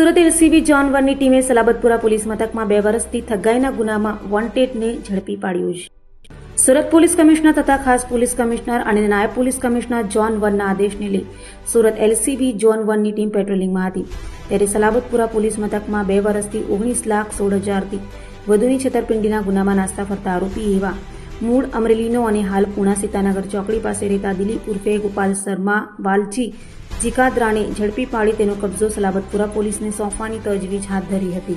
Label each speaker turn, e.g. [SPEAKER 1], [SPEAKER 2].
[SPEAKER 1] Surat LCB zone 1ની ટીમે Salabatpura police મથકમાં 2 વર્ષથી ઠગાઈના ગુનામાં વોન્ટેડને ઝડપી પાડ્યો છે. સુરત પોલીસ કમિશનર તથા ખાસ પોલીસ કમિશનર અને નાયબ પોલીસ કમિશનર ઝોન 1ના આદેશને લઈ સુરત એલસીબી ઝોન 1ની ટીમ પેટ્રોલિંગમાં હતી. ત્યારે સલાબતપુરા પોલીસ મથકમાં 2 વર્ષથી 19,16,000થી વધુની છેતરપિંડીના ગુનામાં નાસ્તા ફરતા આરોપી એવા મૂળ અમરેલીનો અને હાલ પુણા સીતાનગર ચોકડી પાસે રહેતા દિલીપ ઉર્ફે ગોપાલ શર્મા વાલજી જીકાદરાને ઝડપી પાડી તેનો કબજો સલાબતપુરા પોલીસને સોંપવાની તજવીજ હાથ ધરી હતી.